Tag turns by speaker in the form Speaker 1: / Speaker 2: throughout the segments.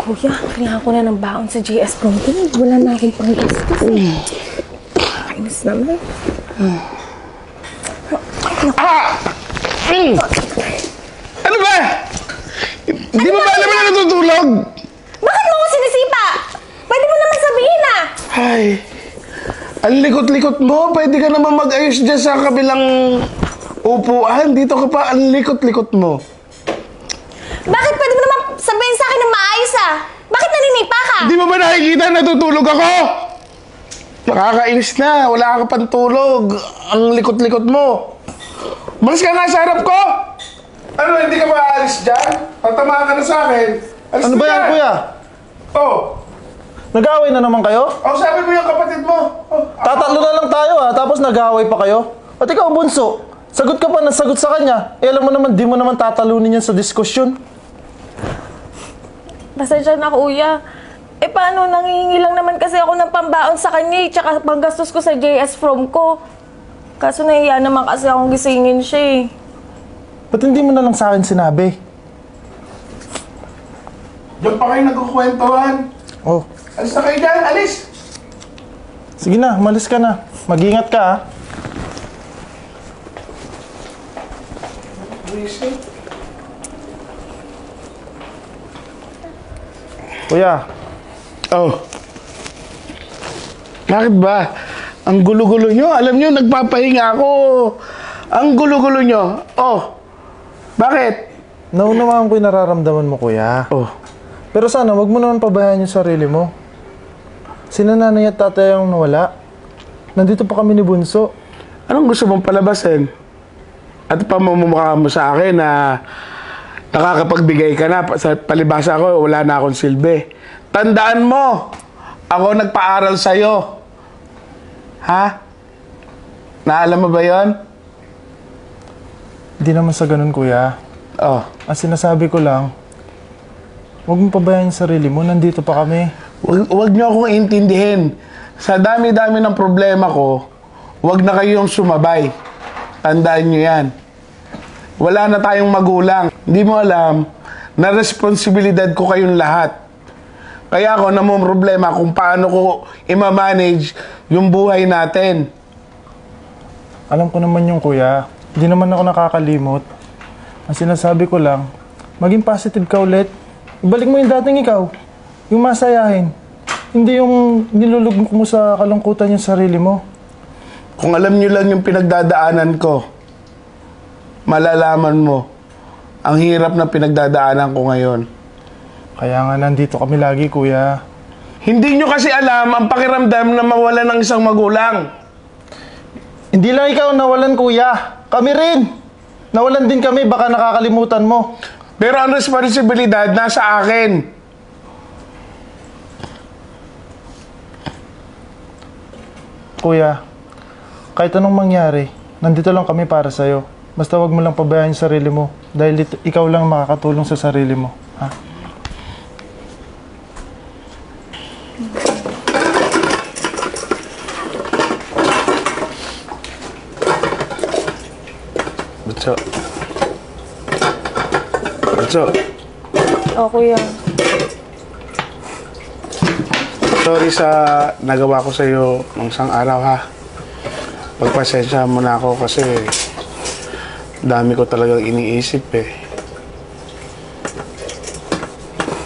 Speaker 1: Kuya, kailangan ko na ng baon sa JS Prom ko. Wala na akong panggastos eh. Kainis naman.
Speaker 2: Ano ba? Hindi mo ba alam na natutulog?
Speaker 1: Bakit mo ako sinisipa? Pwede mo naman sabihin ah!
Speaker 2: Ay, ang likot-likot mo. Pwede ka naman mag-ayos dyan sa kabilang upuan. Dito ka pa, ang likot-likot mo.
Speaker 1: Bakit pwede mo naman sabihin sa akin na maayos ah? Bakit naninipa ka?
Speaker 2: Hindi mo ba nakikita natutulog ako? Nakakainis na. Wala ka pang tulog. Ang likot-likot mo. Malis ka nga sa harap ko! Ano, hindi ka maalis dyan? Tatamaan ka na sa akin. Alis
Speaker 3: Ano
Speaker 2: ka
Speaker 3: ba yan,
Speaker 2: dyan.
Speaker 3: kuya?
Speaker 2: Oh.
Speaker 3: Nag-aaway na naman kayo?
Speaker 2: Oh, sabi mo yung kapatid mo. Oh,
Speaker 3: Tatatlo na lang tayo tapos nag-aaway pa kayo? At ikaw, bunso, sagot ka pa ng sagot sa kanya. Eh, alam mo naman, di mo naman tatalunin yan sa diskusyon.
Speaker 1: Pasensya na kuya. Eh paano, nangihingi lang naman kasi ako ng pambaon sa kanya tsaka panggastos ko sa JS Prom ko. Kaso nahiya naman kasi akong gisingin siya eh.
Speaker 3: Ba't hindi mo na lang sa akin sinabi?
Speaker 2: Diyan pa kayo nagkukwentuhan.
Speaker 3: Oh,
Speaker 2: Alis na kayo dyan, alis!
Speaker 3: sige na, malis ka na. Mag-ingat ka, ha? Kuya,
Speaker 2: Oh. Bakit ba? Ang gulo-gulo nyo. Alam nyo, nagpapahinga ako. Ang gulo-gulo nyo. Oh. Bakit?
Speaker 3: naunawaan ko yung nararamdaman mo, kuya.
Speaker 2: Oh.
Speaker 3: Pero sana, wag mo naman pabayaan yung sarili mo. Sina nanay at tatay ang nawala. Nandito pa kami ni Bunso.
Speaker 2: Anong gusto mong palabasin? At pamumukha mo sa akin na nakakapagbigay ka na. Sa palibasa ko, wala na akong silbi. Tandaan mo, ako nagpaaral sa'yo. Ha? Naalam mo ba yon?
Speaker 3: Hindi naman sa ganun, kuya.
Speaker 2: Oh.
Speaker 3: Ang sinasabi ko lang, wag mo pabayaan yung sarili mo. Nandito pa kami.
Speaker 2: Huwag niyo akong intindihin. Sa dami-dami ng problema ko, huwag na kayong sumabay. Tandaan niyo yan. Wala na tayong magulang. Hindi mo alam na responsibilidad ko kayong lahat. Kaya ako namumroblema kung paano ko i-manage yung buhay natin.
Speaker 3: Alam ko naman yung kuya. Hindi naman ako nakakalimot. Ang sinasabi ko lang, maging positive ka ulit. Ibalik mo yung dating ikaw. Yung masayahin. Hindi yung nilulugmok mo sa kalungkutan yung sarili mo.
Speaker 2: Kung alam niyo lang yung pinagdadaanan ko, malalaman mo ang hirap na pinagdadaanan ko ngayon.
Speaker 3: Kaya nga nandito kami lagi, kuya.
Speaker 2: Hindi nyo kasi alam ang pakiramdam na mawala ng isang magulang.
Speaker 3: Hindi lang ikaw nawalan, kuya. Kami rin. Nawalan din kami, baka nakakalimutan mo.
Speaker 2: Pero ang responsibilidad nasa akin.
Speaker 3: Kuya, kahit anong mangyari, nandito lang kami para sa'yo. Basta wag mo lang pabayaan yung sarili mo. Dahil ikaw lang makakatulong sa sarili mo. Ha?
Speaker 2: Butso. Butso.
Speaker 1: O kuya.
Speaker 2: Sorry sa nagawa ko sa'yo ng isang araw, ha. Pagpasensya mo na ako kasi dami ko talagang iniisip eh.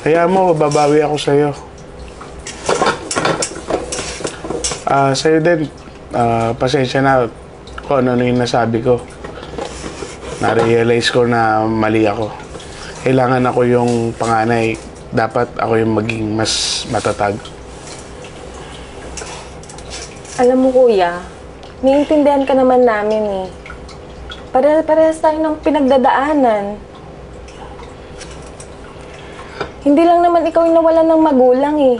Speaker 2: Kaya mo, babawi ako sa'yo. Sa'yo din, pasensya na kung ano yung nasabi ko. Na-realize ko na mali ako. Kailangan ako yung panganay. Dapat ako yung maging mas matatag.
Speaker 1: Alam mo kuya, naiintindihan ka naman namin eh. Parehas tayo ng pinagdadaanan. Hindi lang naman ikaw yung nawalan ng magulang eh.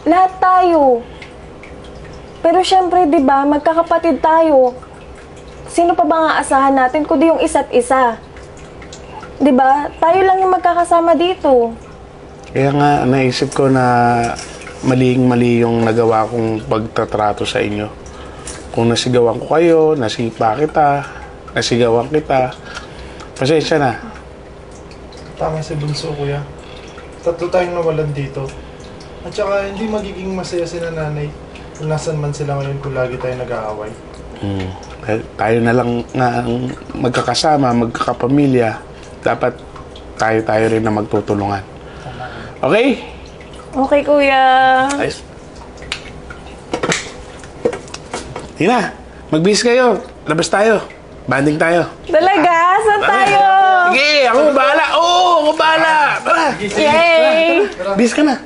Speaker 1: Lahat tayo. Pero syempre, di ba, magkakapatid tayo. Sino pa ba nga asahan natin kundi yung isa't isa? Di ba? Tayo lang yung magkakasama dito.
Speaker 2: Kaya nga, naisip ko na maling-mali yung nagawa kong pagtatrato sa inyo. Kung nasigawan ko kayo, nasipa kita, nasigawan kita, pasensya na.
Speaker 3: Tama si Bunso, kuya. tatlo tayong nawalan dito. At saka hindi magiging masaya si nanay kung nasan man sila ngayon kung lagi tayo nag-aaway.
Speaker 2: Tayo na lang nga ang magkakasama, magkakapamilya. Dapat tayo rin na magtutulungan. Okay?
Speaker 1: Okay, kuya.
Speaker 2: Ayos. Tina, magbihis kayo. Labas tayo. Banding tayo.
Speaker 1: Talaga? Saan tayo?
Speaker 2: Sige, ako bahala. Oo, ako bahala. Tara.
Speaker 1: Yay!
Speaker 2: Bis ka na.